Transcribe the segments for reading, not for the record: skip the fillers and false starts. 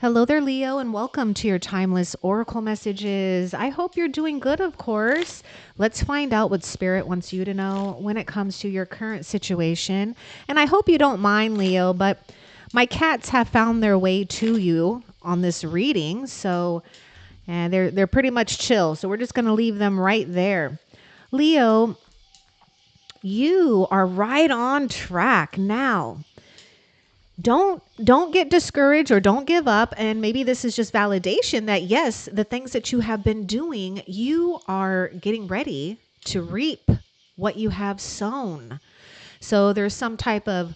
Hello there, Leo, and welcome to your timeless oracle messages. I hope you're doing good, of course. Let's find out what Spirit wants you to know when it comes to your current situation. And I hope you don't mind, Leo, but my cats have found their way to you on this reading, and they're pretty much chill. So we're just going to leave them right there. Leo, you are right on track now. Don't get discouraged or don't give up, and maybe this is just validation that yes, the things that you have been doing, you are getting ready to reap what you have sown. So there's some type of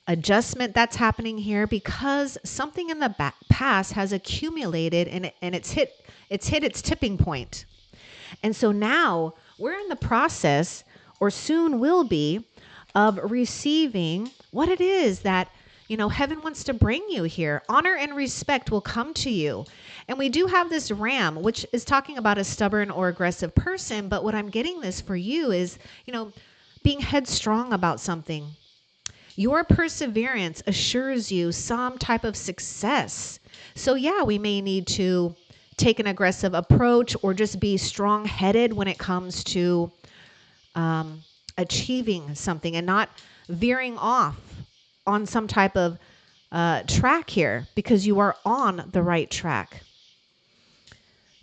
adjustment that's happening here because something in the past has accumulated and it's hit its tipping point. And so now we're in the process, or soon will be, of receiving what it is that heaven wants to bring you here. Honor and respect will come to you. And we do have this ram, which is talking about a stubborn or aggressive person. But what I'm getting this for you is, being headstrong about something. Your perseverance assures you some type of success. So yeah, we may need to take an aggressive approach or just be strong-headed when it comes to achieving something and not veering off on some type of track here, because you are on the right track.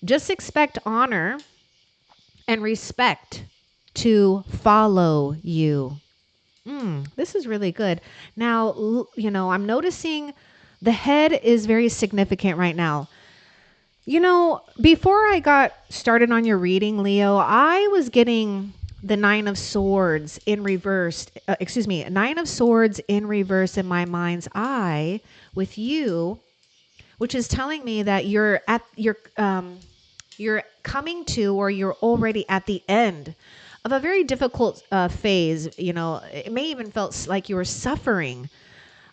Just expect honor and respect to follow you. This is really good. Now, I'm noticing the head is very significant right now. Before I got started on your reading, Leo, I was getting the Nine of Swords in reverse. Nine of Swords in reverse in my mind's eye with you, which is telling me that you're coming to, or you're already at the end of a very difficult phase. It may even felt like you were suffering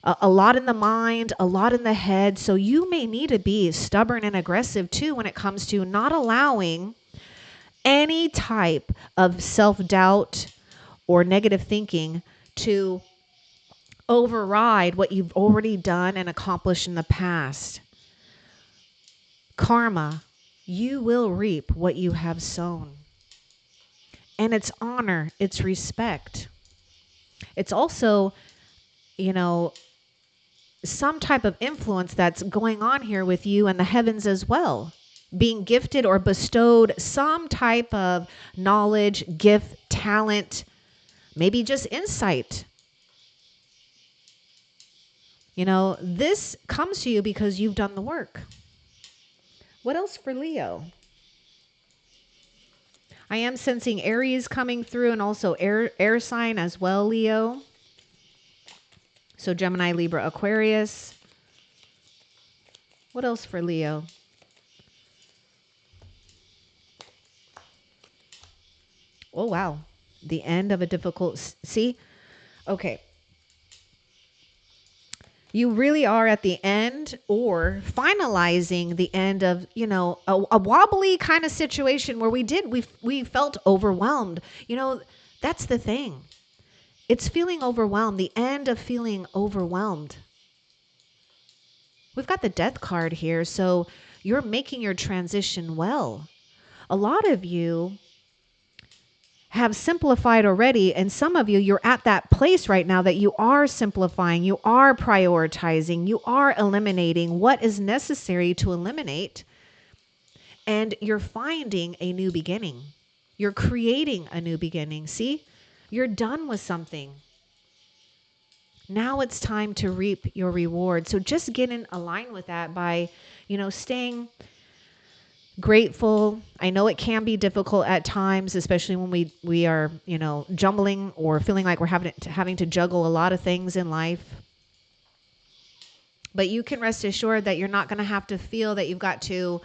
a lot in the mind, a lot in the head. So you may need to be stubborn and aggressive too when it comes to not allowing any type of self-doubt or negative thinking to override what you've already done and accomplished in the past. Karma, you will reap what you have sown. And it's honor, it's respect. It's also, some type of influence that's going on here with you and the heavens as well. Being gifted or bestowed some type of knowledge, gift, talent, maybe just insight. This comes to you because you've done the work. What else for Leo? I am sensing Aries coming through, and also air sign as well, Leo. So Gemini, Libra, Aquarius. What else for Leo? Oh, wow. The end of a difficult... See? Okay. You really are at the end or finalizing the end of, a wobbly kind of situation where we felt overwhelmed. That's the thing. It's feeling overwhelmed, the end of feeling overwhelmed. We've got the Death card here, so you're making your transition well. A lot of you have simplified already, and some of you, you're at that place right now that you are simplifying, you are prioritizing, you are eliminating what is necessary to eliminate, and you're finding a new beginning. You're creating a new beginning. See, you're done with something. Now it's time to reap your reward. So just get in line with that by, staying grateful. I know it can be difficult at times, especially when we are, jumbling or feeling like we're having to juggle a lot of things in life. But you can rest assured that you're not going to have to feel that you've got to,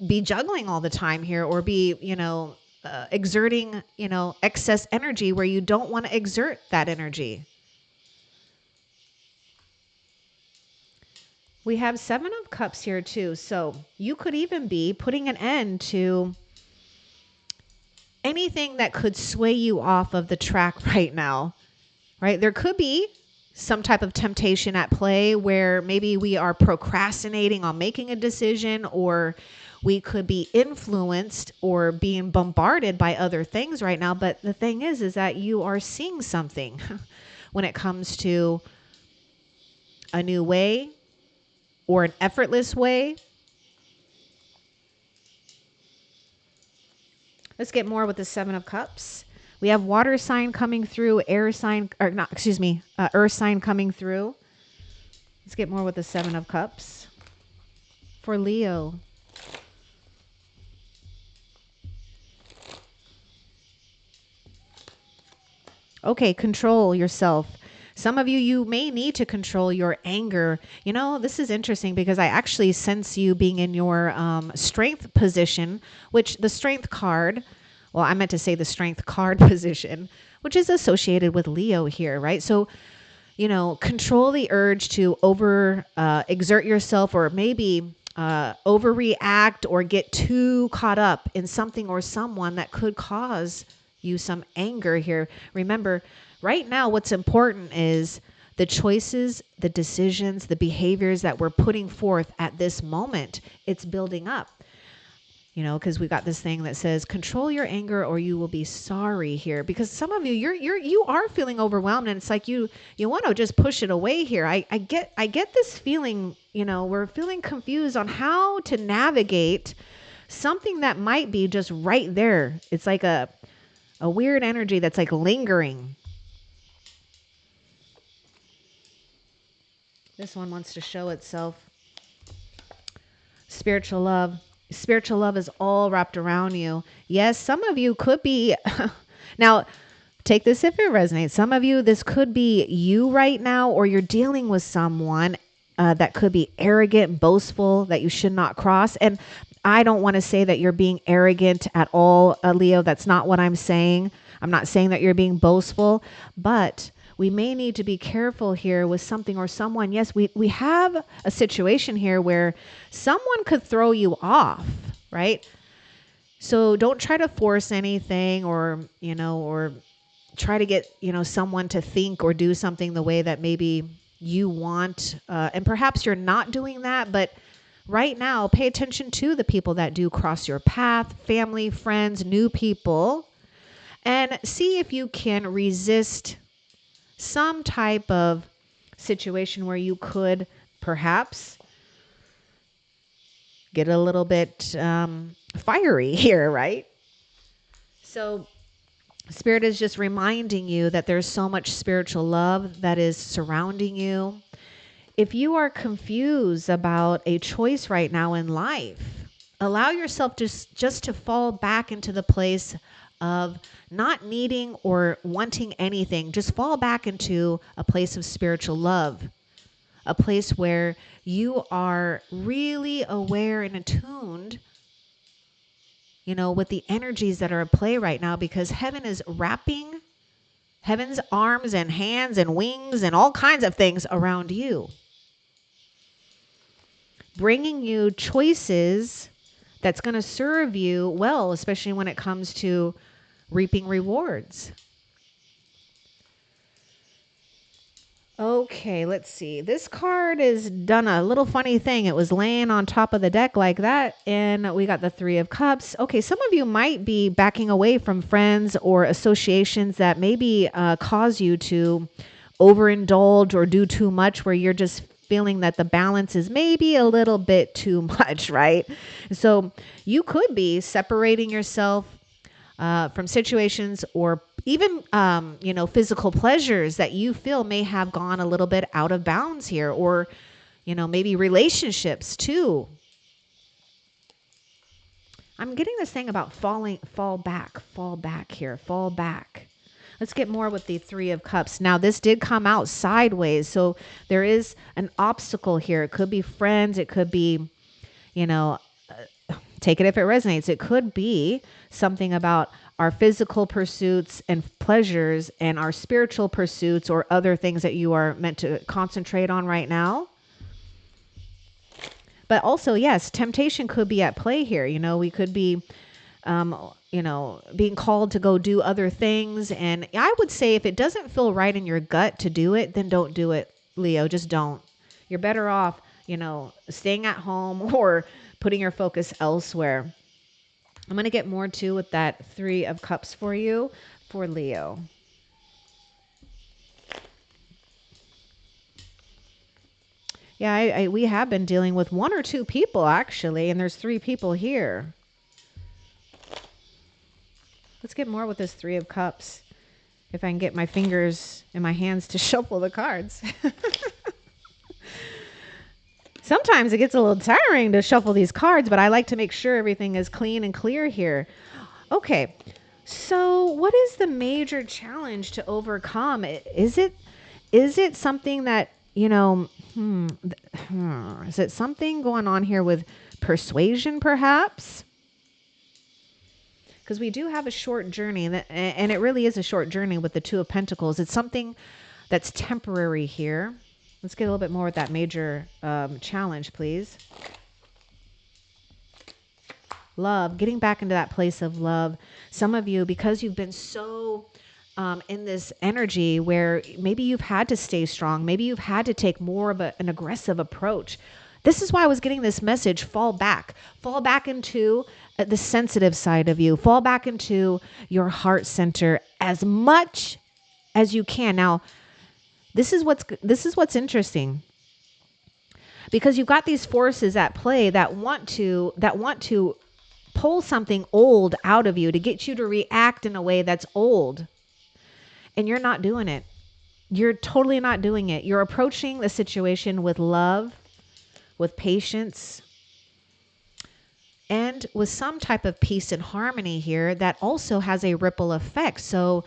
be juggling all the time here, or be, exerting, excess energy where you don't want to exert that energy. We have Seven of Cups here too. So you could even be putting an end to anything that could sway you off of the track right now, right? There could be some type of temptation at play where maybe we are procrastinating on making a decision, or we could be influenced or being bombarded by other things right now. But the thing is that you are seeing something when it comes to a new way or an effortless way. Let's get more with the Seven of Cups. We have water sign coming through, air sign, or not, excuse me, earth sign coming through. Let's get more with the Seven of Cups for Leo. Okay, control yourself. Some of you, you may need to control your anger. You know, this is interesting because I actually sense you being in your strength position, which the strength card, well, I meant to say the strength card position, which is associated with Leo here, right? So, you know, control the urge to exert yourself, or maybe overreact or get too caught up in something or someone that could cause you some anger here. Remember, right now, what's important is the choices, the decisions, the behaviors that we're putting forth at this moment. It's building up. You know, because we got this thing that says control your anger or you will be sorry here. Because some of you, you are feeling overwhelmed, and it's like you want to just push it away here. I get this feeling. You know, we're feeling confused on how to navigate something that might be just right there. It's like a weird energy that's like lingering. This one wants to show itself. Spiritual love. Spiritual love is all wrapped around you. Yes, some of you could be, now take this if it resonates. Some of you, this could be you right now, or you're dealing with someone that could be arrogant, boastful, that you should not cross. And I don't want to say that you're being arrogant at all, Leo. That's not what I'm saying. I'm not saying that you're being boastful, but we may need to be careful here with something or someone. Yes, we have a situation here where someone could throw you off, right? So don't try to force anything, or, you know, or try to get, you know, someone to think or do something the way that maybe you want. And perhaps you're not doing that, but right now, pay attention to the people that do cross your path, family, friends, new people, and see if you can resist some type of situation where you could perhaps get a little bit fiery here, right? So Spirit is just reminding you that there's so much spiritual love that is surrounding you. If you are confused about a choice right now in life, allow yourself just to fall back into the place of not needing or wanting anything. Just fall back into a place of spiritual love, a place where you are really aware and attuned, you know, with the energies that are at play right now, because heaven is wrapping heaven's arms and hands and wings and all kinds of things around you, bringing you choices that's going to serve you well, especially when it comes to reaping rewards. Okay, let's see. This card has done a little funny thing. It was laying on top of the deck like that, and we got the Three of Cups. Okay, some of you might be backing away from friends or associations that maybe cause you to overindulge or do too much, where you're just feeling that the balance is maybe a little bit too much, right? So you could be separating yourself from situations, or even, you know, physical pleasures that you feel may have gone a little bit out of bounds here, or, you know, maybe relationships too. I'm getting this thing about fall back here, fall back. Let's get more with the Three of Cups. Now, this did come out sideways, so there is an obstacle here. It could be friends. It could be, you know, take it if it resonates. It could be something about our physical pursuits and pleasures and our spiritual pursuits, or other things that you are meant to concentrate on right now. But also, yes, temptation could be at play here. You know, we could be being called to go do other things. And I would say if it doesn't feel right in your gut to do it, then don't do it, Leo. Just don't. You're better off, staying at home or putting your focus elsewhere. I'm going to get more too with that 3 of Cups for you for Leo. Yeah, we have been dealing with 1 or 2 people actually, and there's 3 people here. Let's get more with this 3 of Cups. If I can get my fingers and my hands to shuffle the cards. Sometimes it gets a little tiring to shuffle these cards, but I like to make sure everything is clean and clear here. Okay, so what is the major challenge to overcome? Is it something that, is it something going on here with persuasion perhaps? Because we do have a short journey, and it really is a short journey with the 2 of Pentacles. It's something that's temporary here. Let's get a little bit more with that major challenge, please. Love, getting back into that place of love. Some of you, because you've been so in this energy where maybe you've had to stay strong, maybe you've had to take more of an aggressive approach. This is why I was getting this message, fall back into the sensitive side of you, fall back into your heart center as much as you can. Now, this is what's interesting, because you've got these forces at play that want to pull something old out of you, to get you to react in a way that's old. And you're not doing it. You're totally not doing it. You're approaching the situation with love, with patience, and with some type of peace and harmony here that also has a ripple effect. So,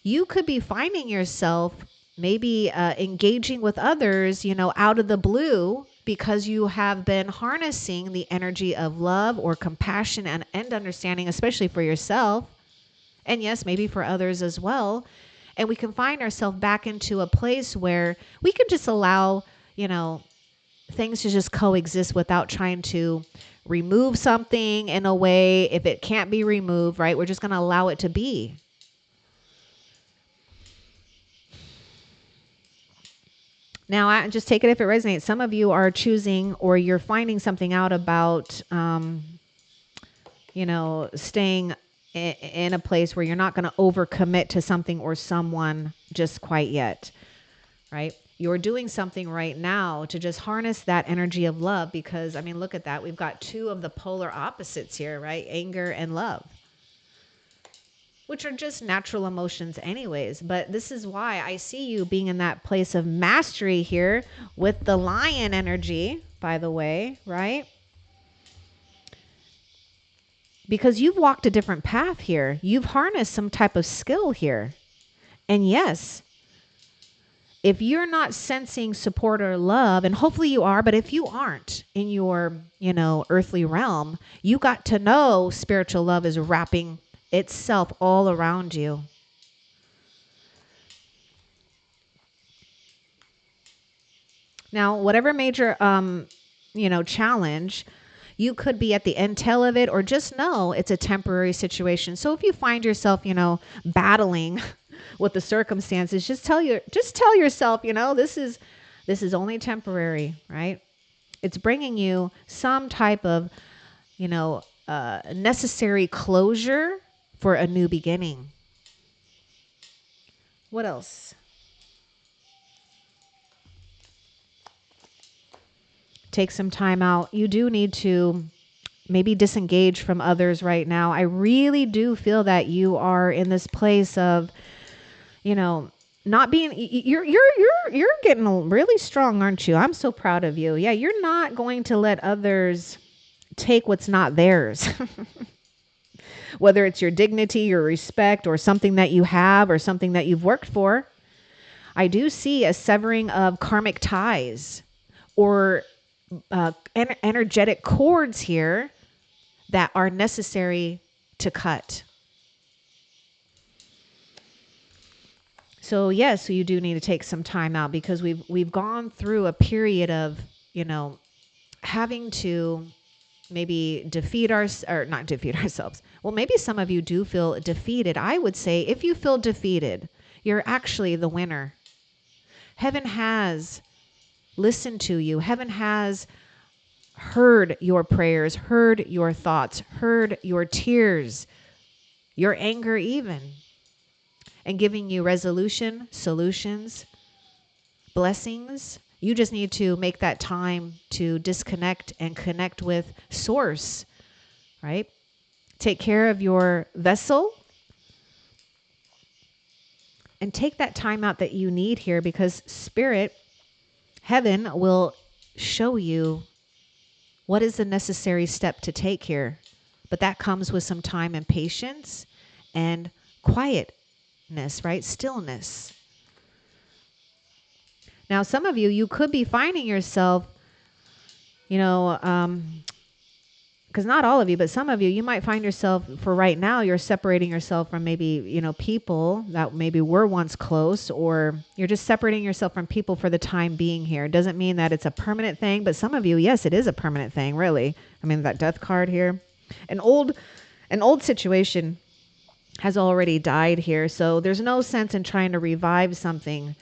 you could be finding yourself maybe engaging with others, out of the blue, because you have been harnessing the energy of love or compassion and understanding, especially for yourself. And yes, maybe for others as well. And we can find ourselves back into a place where we can just allow, things to just coexist without trying to remove something in a way. If it can't be removed, right, we're just going to allow it to be. Now, I just take it if it resonates. Some of you are choosing, or you're finding something out about, staying in a place where you're not going to overcommit to something or someone just quite yet, right? You're doing something right now to just harness that energy of love, because, look at that. We've got 2 of the polar opposites here, right? Anger and love, which are just natural emotions anyways. But this is why I see you being in that place of mastery here with the lion energy, by the way, right? Because you've walked a different path here. You've harnessed some type of skill here. And yes, if you're not sensing support or love, and hopefully you are, but if you aren't in your, earthly realm, you got to know spiritual love is wrapping itself all around you. Now, whatever major, challenge, you could be at the end tail of it, or just know it's a temporary situation. So if you find yourself, battling with the circumstances, just tell yourself, this is only temporary, right? It's bringing you some type of, necessary closure for a new beginning. What else? Take some time out. You do need to maybe disengage from others right now. I really do feel that you are in this place of, not being, you're getting really strong, aren't you? I'm so proud of you. Yeah, you're not going to let others take what's not theirs. Whether it's your dignity, your respect, or something that you have, or something that you've worked for. I do see a severing of karmic ties, or energetic cords here that are necessary to cut. So yes, you do need to take some time out, because we've gone through a period of, having to maybe not defeat ourselves. Well, maybe some of you do feel defeated. I would say if you feel defeated, you're actually the winner. Heaven has listened to you. Heaven has heard your prayers, heard your thoughts, heard your tears, your anger even, and giving you resolution, solutions, blessings. You just need to make that time to disconnect and connect with Source, right? Take care of your vessel and take that time out that you need here, because Spirit, Heaven will show you what is the necessary step to take here. But that comes with some time and patience and quietness, right? Stillness. Now, some of you, you could be finding yourself, because not all of you, but some of you, you might find yourself, for right now, you're separating yourself from maybe, people that maybe were once close, or you're just separating yourself from people for the time being here. It doesn't mean that it's a permanent thing, but some of you, yes, it is a permanent thing, really. I mean, that death card here, an old situation has already died here, so there's no sense in trying to revive something.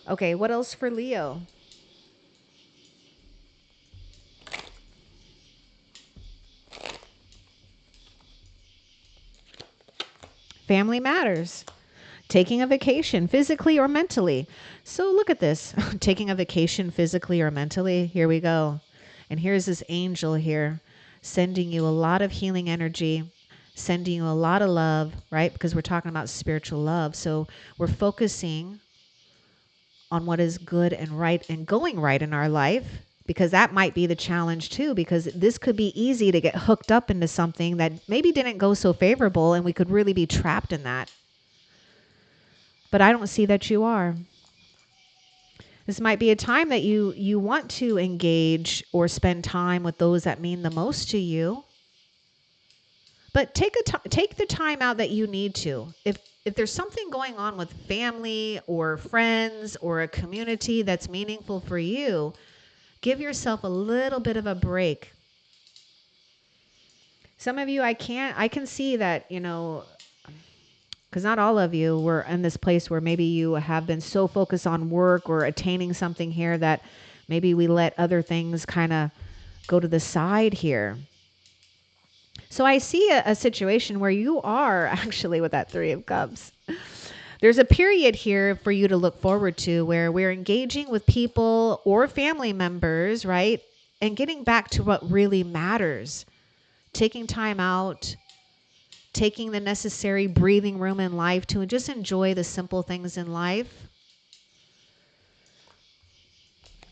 Okay, what else for Leo? Family matters. Taking a vacation physically or mentally. So look at this. Taking a vacation physically or mentally. Here we go. And here's this angel here sending you a lot of healing energy, sending you a lot of love, right? Because we're talking about spiritual love. So we're focusing on what is good and right and going right in our life, because that might be the challenge too, because this could be easy to get hooked up into something that maybe didn't go so favorable, and we could really be trapped in that. But I don't see that you are. This might be a time that you want to engage or spend time with those that mean the most to you. But take the time out that you need to. If there's something going on with family or friends or a community that's meaningful for you, give yourself a little bit of a break. Some of you, I can see that, because not all of you were in this place where maybe you have been so focused on work or attaining something here that maybe we let other things kind of go to the side here. So I see a situation where you are actually with that Three of Cups. There's a period here for you to look forward to where we're engaging with people or family members, right? And getting back to what really matters. Taking time out, taking the necessary breathing room in life to just enjoy the simple things in life.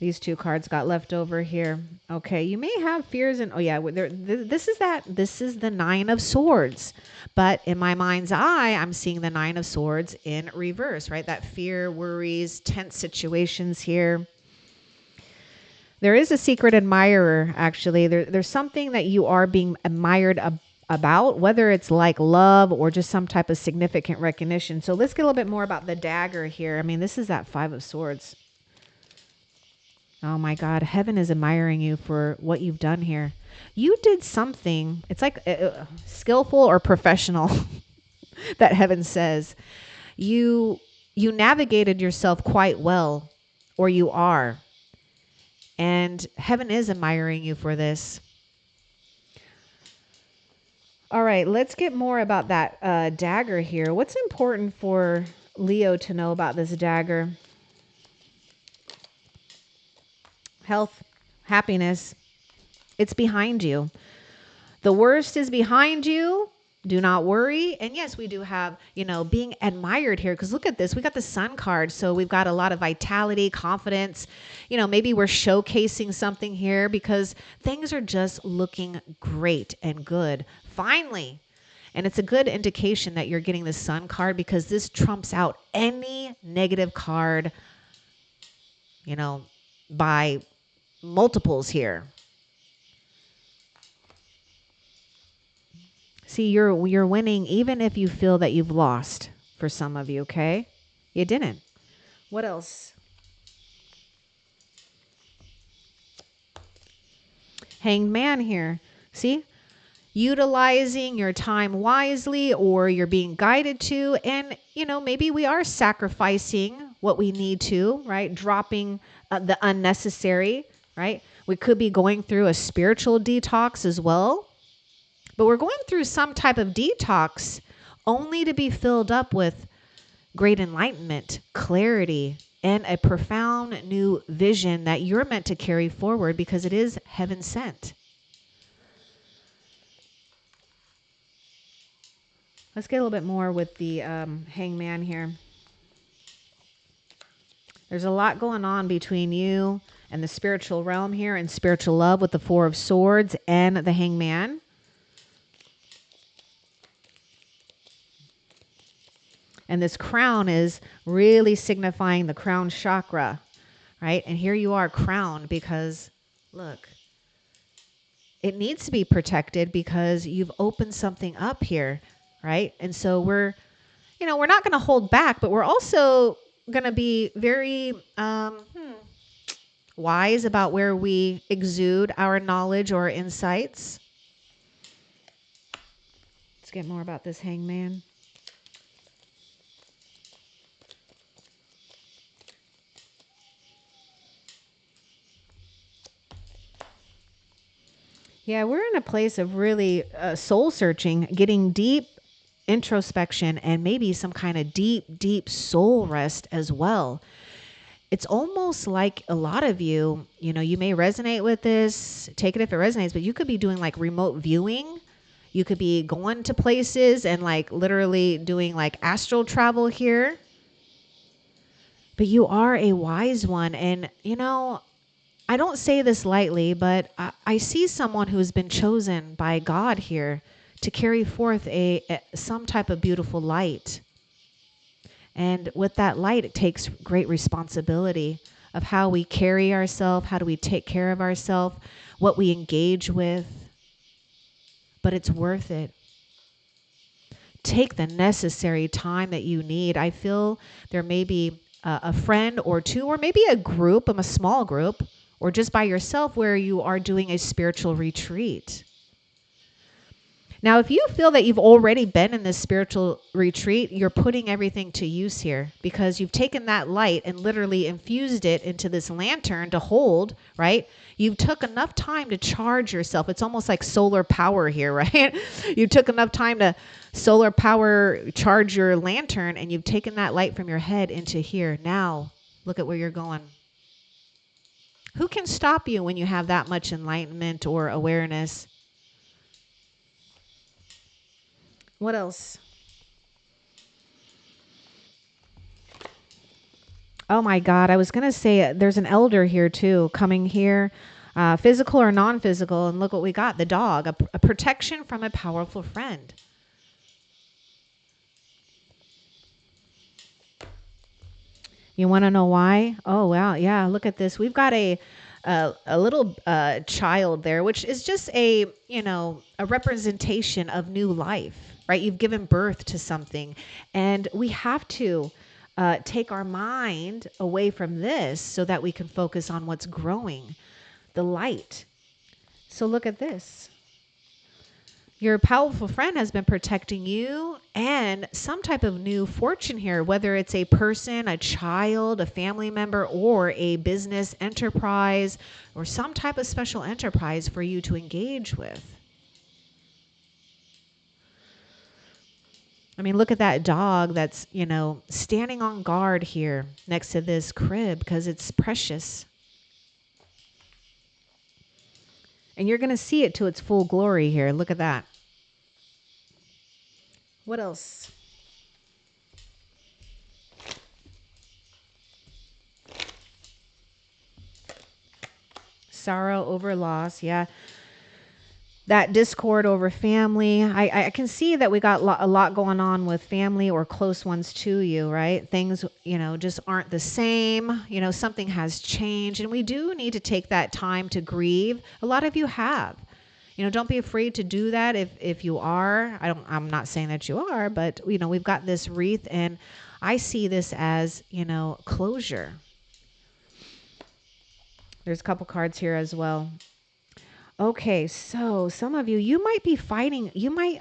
These two cards got left over here. Okay, you may have fears and this is the Nine of Swords. But in my mind's eye, I'm seeing the Nine of Swords in reverse, right? That fear, worries, tense situations here. There is a secret admirer, actually. There's something that you are being admired about, whether it's like love or just some type of significant recognition. So let's get a little bit more about the dagger here. I mean, this is that Five of Swords. Oh my God, heaven is admiring you for what you've done here. You did something, it's like skillful or professional that heaven says. You navigated yourself quite well, or you are. And heaven is admiring you for this. All right, let's get more about that dagger here. What's important for Leo to know about this dagger? Health, happiness, it's behind you. The worst is behind you. Do not worry. And yes, we do have, being admired here, because look at this. We got the Sun card. So we've got a lot of vitality, confidence. Maybe we're showcasing something here because things are just looking great and good. Finally. And it's a good indication that you're getting the Sun card, because this trumps out any negative card, by multiples here. See, you're winning even if you feel that you've lost for some of you, okay? You didn't. What else? Hanged man here. See? Utilizing your time wisely, or you're being guided to. And, maybe we are sacrificing what we need to, right? Dropping the unnecessary, right? We could be going through a spiritual detox as well. But we're going through some type of detox only to be filled up with great enlightenment, clarity, and a profound new vision that you're meant to carry forward because it is heaven sent. Let's get a little bit more with the hangman here. There's a lot going on between you and the spiritual realm here and spiritual love with the Four of Swords and the hangman. And this crown is really signifying the crown chakra, right? And here you are crowned because, look, it needs to be protected because you've opened something up here, right? And so we're not going to hold back, but we're also going to be very wise about where we exude our knowledge or insights. Let's get more about this hangman. Yeah, we're in a place of really soul searching, getting deep introspection, and maybe some kind of deep, deep soul rest as well. It's almost like a lot of you, you may resonate with this, take it if it resonates, but you could be doing like remote viewing. You could be going to places and like literally doing like astral travel here. But you are a wise one. And, I don't say this lightly, but I see someone who's been chosen by God here to carry forth some type of beautiful light. And with that light, it takes great responsibility of how we carry ourselves, how do we take care of ourselves, what we engage with. But it's worth it. Take the necessary time that you need. I feel there may be a friend or two, or maybe a group, a small group, or just by yourself where you are doing a spiritual retreat. Now, if you feel that you've already been in this spiritual retreat, you're putting everything to use here because you've taken that light and literally infused it into this lantern to hold, right? You took enough time to charge yourself. It's almost like solar power here, right? You took enough time to solar power charge your lantern, and you've taken that light from your head into here. Now, look at where you're going. Who can stop you when you have that much enlightenment or awareness? What else? Oh my God. I was going to say there's an elder here too, coming here, physical or non-physical. And look what we got. The dog, a protection from a powerful friend. You want to know why? Oh, wow. Yeah. Look at this. We've got a little child there, which is just a representation of new life, right? You've given birth to something, and we have to take our mind away from this so that we can focus on what's growing, the light. So look at this. Your powerful friend has been protecting you and some type of new fortune here, whether it's a person, a child, a family member, or a business enterprise, or some type of special enterprise for you to engage with. I mean, look at that dog that's, standing on guard here next to this crib because it's precious. And you're going to see it to its full glory here. Look at that. What else? Sorrow over loss. Yeah. That discord over family. I can see that we got a lot going on with family or close ones to you, right? Things, just aren't the same. Something has changed, and we do need to take that time to grieve. A lot of you have. Don't be afraid to do that if you are. I'm not saying that you are, but we've got this wreath, and I see this as, closure. There's a couple cards here as well. Okay, so some of you, you might be fighting,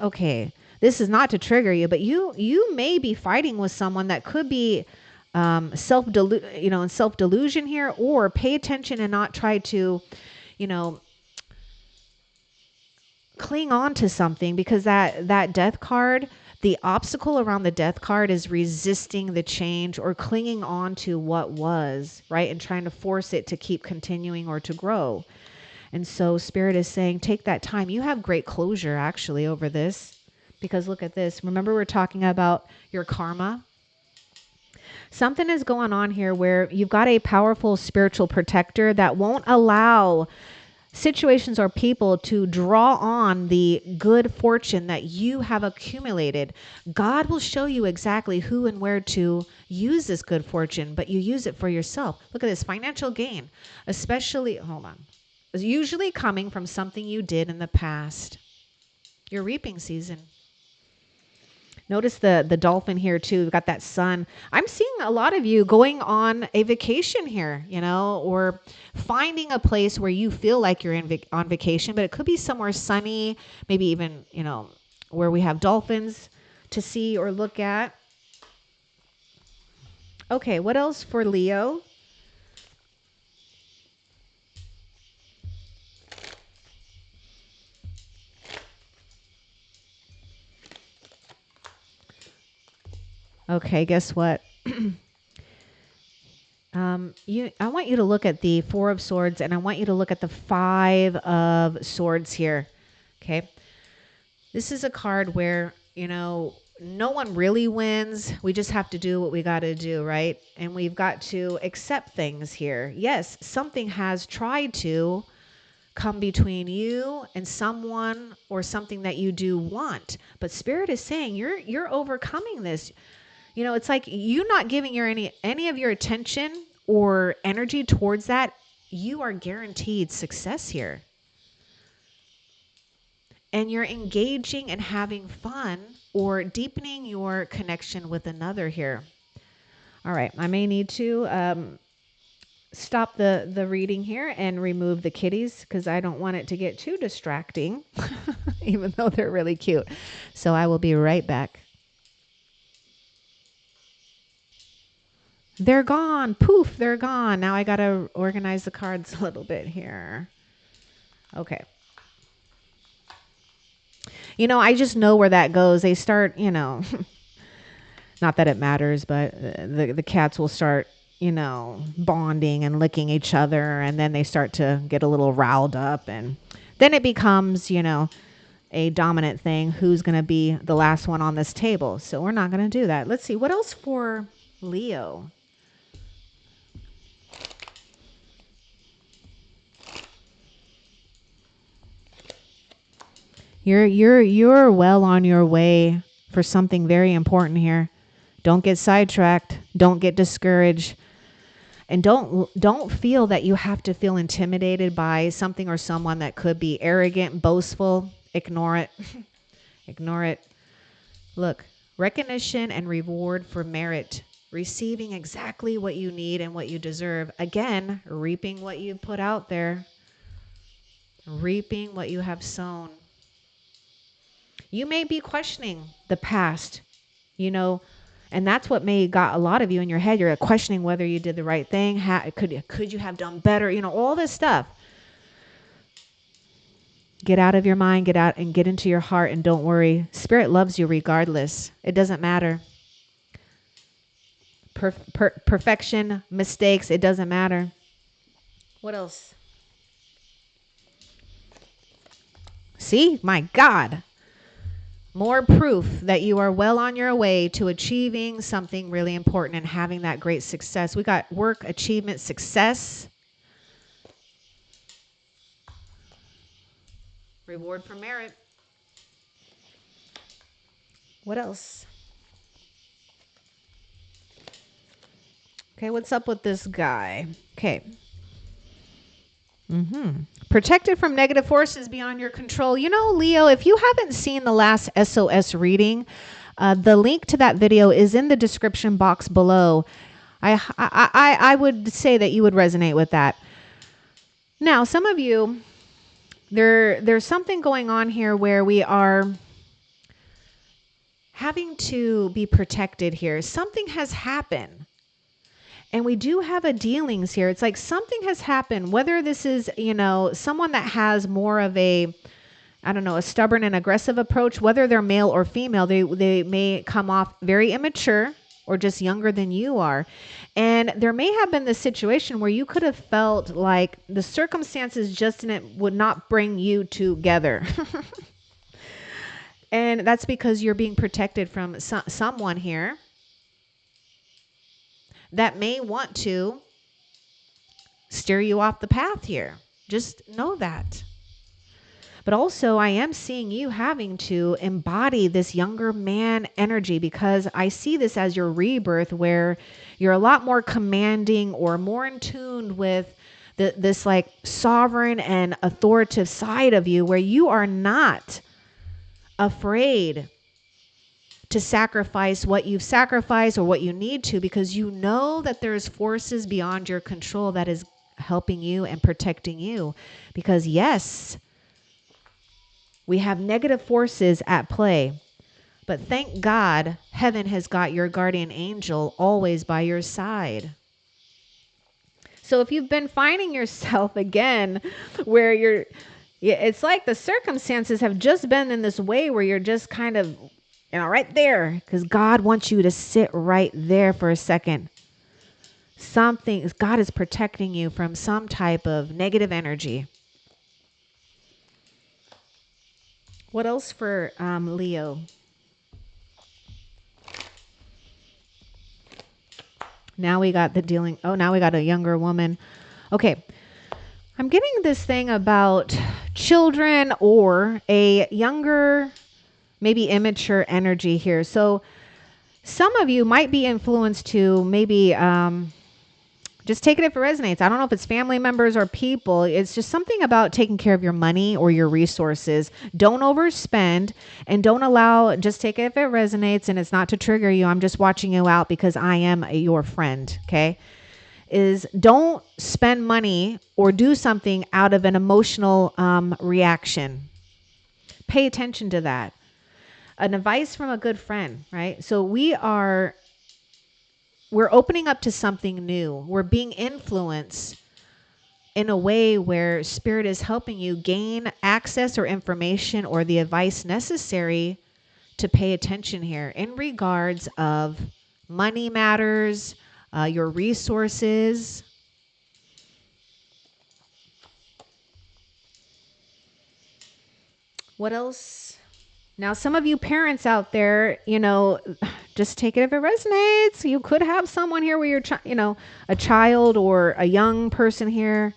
okay, this is not to trigger you, but you may be fighting with someone that could be in self delusion here, or pay attention and not try to, you know, cling on to something, because that death card, the obstacle around the death card is resisting the change or clinging on to what was, right? And trying to force it to keep continuing or to grow. And so Spirit is saying, take that time. You have great closure actually over this, because look at this. Remember, we're talking about your karma. Something is going on here where you've got a powerful spiritual protector that won't allow situations or people to draw on the good fortune that you have accumulated. God will show you exactly who and where to use this good fortune, but you use it for yourself. Look at this financial gain, especially, hold on, is usually coming from something you did in the past. Your reaping season. Notice the dolphin here too. We've got that sun. I'm seeing a lot of you going on a vacation here, or finding a place where you feel like you're on vacation, but it could be somewhere sunny, maybe even, where we have dolphins to see or look at. Okay, what else for Leo? Okay, guess what? I want you to look at the Four of Swords, and I want you to look at the Five of Swords here. Okay. This is a card where, no one really wins. We just have to do what we got to do, right? And we've got to accept things here. Yes, something has tried to come between you and someone or something that you do want. But Spirit is saying you're overcoming this. It's like you not giving any of your attention or energy towards that. You are guaranteed success here. And you're engaging and having fun or deepening your connection with another here. All right, I may need to stop the reading here and remove the kitties, because I don't want it to get too distracting, even though they're really cute. So I will be right back. They're gone. Poof, they're gone. Now I got to organize the cards a little bit here. Okay. I just know where that goes. They start, not that it matters, but the cats will start, bonding and licking each other. And then they start to get a little riled up. And then it becomes, a dominant thing. Who's going to be the last one on this table? So we're not going to do that. Let's see. What else for Leo? You're well on your way for something very important here. Don't get sidetracked. Don't get discouraged. And don't feel that you have to feel intimidated by something or someone that could be arrogant, boastful. Ignore it. Ignore it. Look, recognition and reward for merit. Receiving exactly what you need and what you deserve. Again, reaping what you put out there. Reaping what you have sown. You may be questioning the past, and that's what may got a lot of you in your head. You're questioning whether you did the right thing. Could you have done better? All this stuff. Get out of your mind, get out and get into your heart, and don't worry. Spirit loves you regardless. It doesn't matter. Perfection, mistakes, it doesn't matter. What else? See? My God. More proof that you are well on your way to achieving something really important and having that great success. We got work, achievement, success. Reward for merit. What else? Okay, what's up with this guy? Okay. Protected from negative forces beyond your control. Leo, if you haven't seen the last SOS reading, the link to that video is in the description box below. I would say that you would resonate with that. Now, some of you, There's something going on here where we are having to be protected here. Something has happened. And we do have a dealings here. It's like something has happened, whether this is, someone that has more of a, I don't know, a stubborn and aggressive approach, whether they're male or female, they may come off very immature or just younger than you are. And there may have been this situation where you could have felt like the circumstances just in it would not bring you together. And that's because you're being protected from someone here that may want to steer you off the path here. Just know that. But also, I am seeing you having to embody this younger man energy, because I see this as your rebirth, where you're a lot more commanding or more in tune with this like sovereign and authoritative side of you, where you are not afraid to sacrifice what you've sacrificed or what you need to, because you know that there's forces beyond your control that is helping you and protecting you. Because yes, we have negative forces at play, but thank God heaven has got your guardian angel always by your side. So if you've been finding yourself again where it's like the circumstances have just been in this way where you're just kind of, right there, because God wants you to sit right there for a second. God is protecting you from some type of negative energy. What else for Leo? Now we got the dealing. Oh, now we got a younger woman. Okay. I'm getting this thing about children or a younger, maybe immature energy here. So some of you might be influenced to maybe just take it if it resonates. I don't know if it's family members or people. It's just something about taking care of your money or your resources. Don't overspend, and don't allow, just take it if it resonates, and it's not to trigger you. I'm just watching you out because I am your friend, okay? Is don't spend money or do something out of an emotional reaction. Pay attention to that. An advice from a good friend, right? So we're opening up to something new. We're being influenced in a way where spirit is helping you gain access or information or the advice necessary to pay attention here in regards of money matters, your resources. What else? Now, some of you parents out there, just take it if it resonates. You could have someone here where you're, a child or a young person here,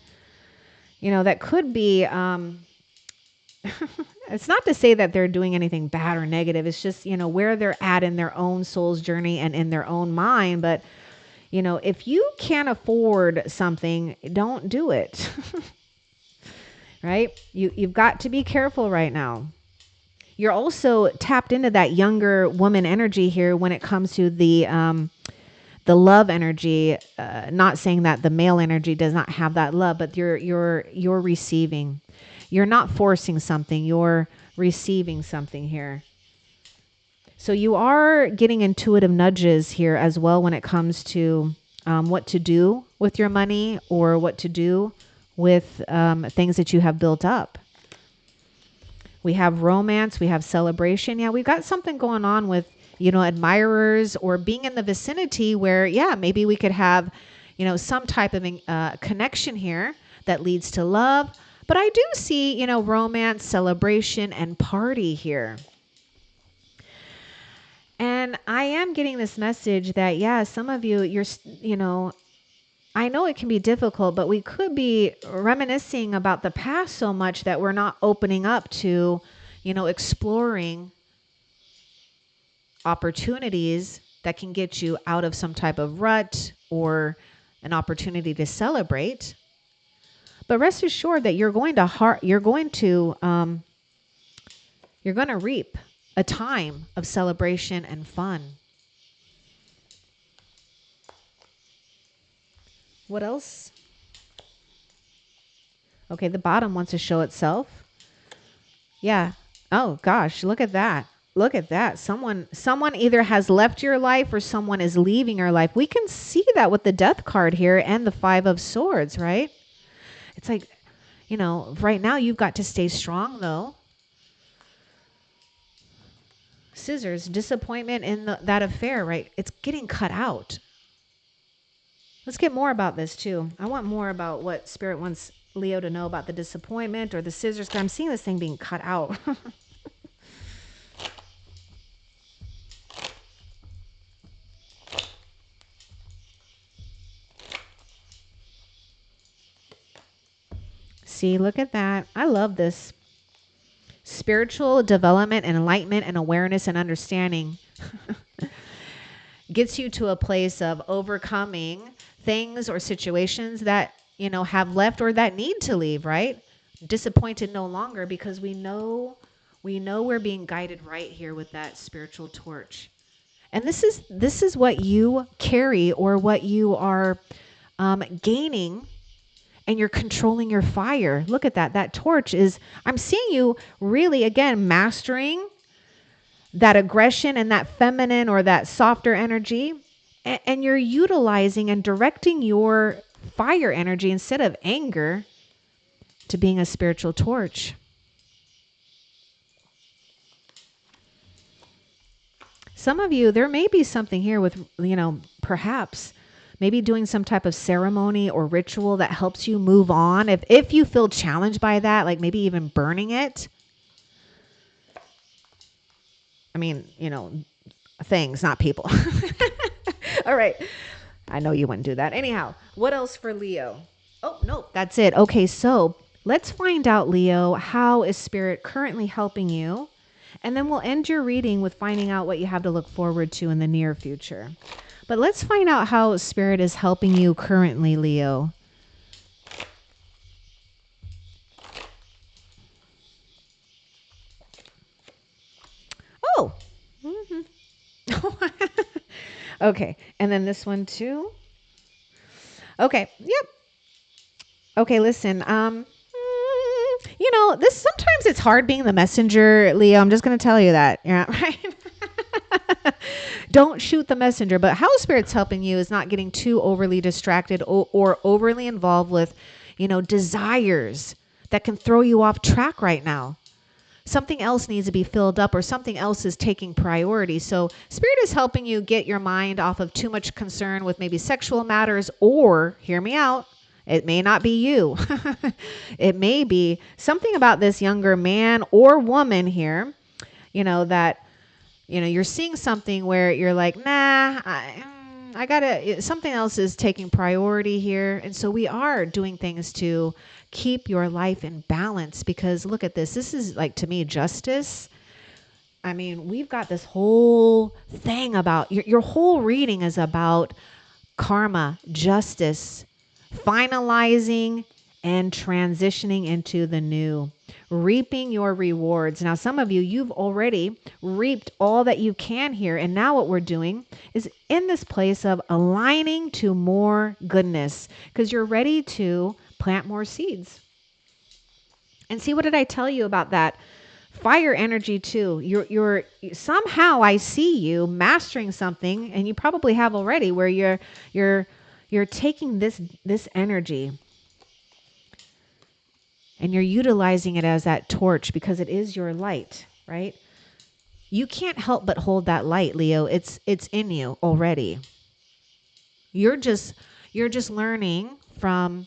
that could be, it's not to say that they're doing anything bad or negative. It's just, where they're at in their own soul's journey and in their own mind. But, if you can't afford something, don't do it. Right? You've got to be careful right now. You're also tapped into that younger woman energy here when it comes to the love energy. Not saying that the male energy does not have that love, but you're receiving. You're not forcing something. You're receiving something here. So you are getting intuitive nudges here as well when it comes to what to do with your money or what to do with things that you have built up. We have romance, we have celebration. Yeah, we've got something going on with, admirers or being in the vicinity where, yeah, maybe we could have, some type of connection here that leads to love. But I do see, romance, celebration, and party here. And I am getting this message that, yeah, some of you, I know it can be difficult, but we could be reminiscing about the past so much that we're not opening up to, exploring opportunities that can get you out of some type of rut or an opportunity to celebrate. But rest assured that you're going to reap a time of celebration and fun. What else? Okay, the bottom wants to show itself. Yeah. Oh gosh, look at that. Look at that. Someone either has left your life or someone is leaving your life. We can see that with the death card here and the 5 of swords, right? It's like, right now you've got to stay strong though. Scissors, disappointment in that affair, right? It's getting cut out. Let's get more about this too. I want more about what Spirit wants Leo to know about the disappointment or the scissors, because I'm seeing this thing being cut out. See, look at that. I love this. Spiritual development and enlightenment and awareness and understanding gets you to a place of overcoming things or situations that, have left or that need to leave, right? Disappointed no longer because we know we're being guided right here with that spiritual torch. And this is what you carry or what you are gaining, and you're controlling your fire. Look at that. That torch is, I'm seeing you really, again, mastering that aggression and that feminine or that softer energy. And you're utilizing and directing your fire energy instead of anger to being a spiritual torch. Some of you, there may be something here with, perhaps maybe doing some type of ceremony or ritual that helps you move on. If you feel challenged by that, like maybe even burning it. I mean, things, not people. All right. I know you wouldn't do that. Anyhow, what else for Leo? Oh, no, that's it. Okay, so let's find out, Leo, how is Spirit currently helping you? And then we'll end your reading with finding out what you have to look forward to in the near future. But let's find out how Spirit is helping you currently, Leo. Oh. Okay. And then this one too. Okay. Yep. Okay, listen. This sometimes it's hard being the messenger, Leo. I'm just going to tell you that. Yeah, right. Don't shoot the messenger. But how Spirit's helping you is not getting too overly distracted or overly involved with, desires that can throw you off track right now. Something else needs to be filled up or something else is taking priority. So Spirit is helping you get your mind off of too much concern with maybe sexual matters, or, hear me out, it may not be you. It may be something about this younger man or woman here, that, you're seeing something where you're like, nah, I gotta, something else is taking priority here. And so we are doing things to keep your life in balance, because look at this. This is like, to me, justice. I mean, we've got this whole thing about your whole reading is about karma, justice, finalizing and transitioning into the new, reaping your rewards. Now, some of you, you've already reaped all that you can here. And now what we're doing is in this place of aligning to more goodness, because you're ready to plant more seeds. And see, what did I tell you about that? Fire energy too. You're somehow, I see you mastering something, and you probably have already, where you're taking this energy and you're utilizing it as that torch, because it is your light, right? You can't help but hold that light, Leo. It's in you already. You're just learning from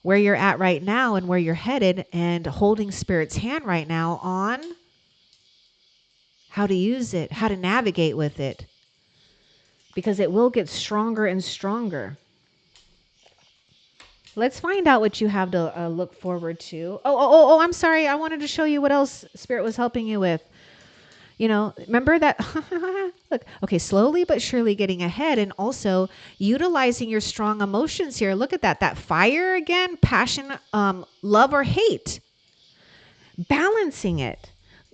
where you're at right now and where you're headed, and holding Spirit's hand right now on how to use it, how to navigate with it, because it will get stronger and stronger. Let's find out what you have to look forward to. Oh, I'm sorry. I wanted to show you what else Spirit was helping you with. Remember that? Look, okay, slowly but surely getting ahead, and also utilizing your strong emotions here. Look at that fire again, passion, love or hate, balancing it,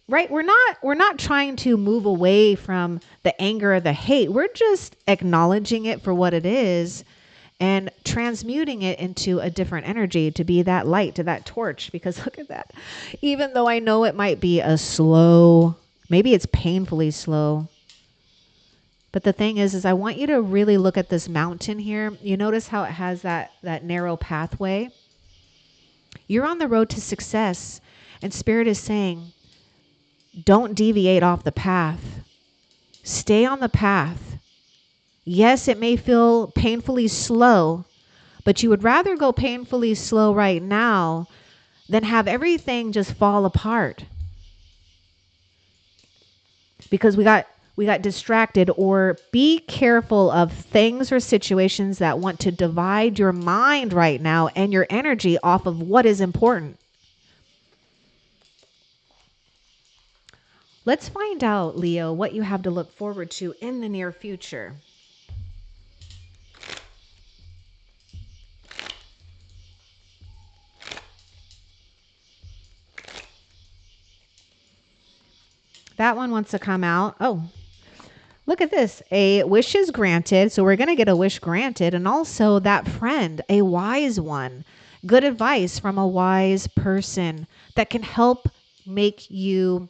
right? We're not trying to move away from the anger or the hate. We're just acknowledging it for what it is, and transmuting it into a different energy to be that light, to that torch. Because look at that. Even though I know it might be a slow, maybe it's painfully slow. But the thing is I want you to really look at this mountain here. You notice how it has that narrow pathway? You're on the road to success. And Spirit is saying, don't deviate off the path. Stay on the path. Yes, it may feel painfully slow, but you would rather go painfully slow right now than have everything just fall apart. Because we got distracted. Or be careful of things or situations that want to divide your mind right now and your energy off of what is important. Let's find out, Leo, what you have to look forward to in the near future. That one wants to come out. Oh, look at this. A wish is granted. So we're going to get a wish granted. And also that friend, a wise one. Good advice from a wise person that can help make you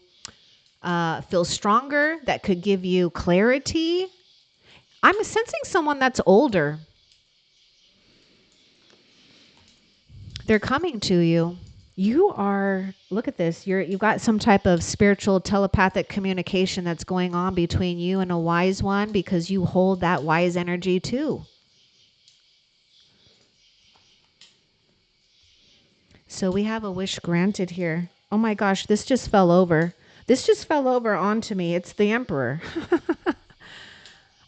feel stronger, that could give you clarity. I'm sensing someone that's older. They're coming to you. You are, look at this, you've got some type of spiritual telepathic communication that's going on between you and a wise one, because you hold that wise energy too. So we have a wish granted here. Oh my gosh, this just fell over. This just fell over onto me. It's the Emperor.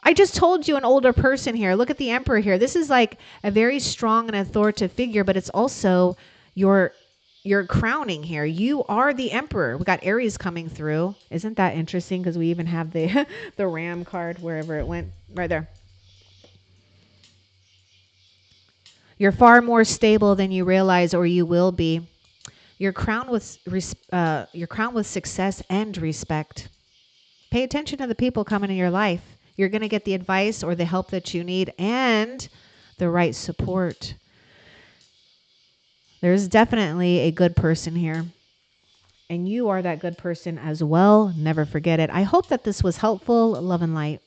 I just told you an older person here. Look at the Emperor here. This is like a very strong and authoritative figure, but it's also your crowning here. You are the Emperor. We got Aries coming through. Isn't that interesting? Because we even have the the Ram card wherever it went. Right there. You're far more stable than you realize, or you will be. You're crowned with success and respect. Pay attention to the people coming in your life. You're going to get the advice or the help that you need and the right support. There's definitely a good person here. And you are that good person as well. Never forget it. I hope that this was helpful. Love and light.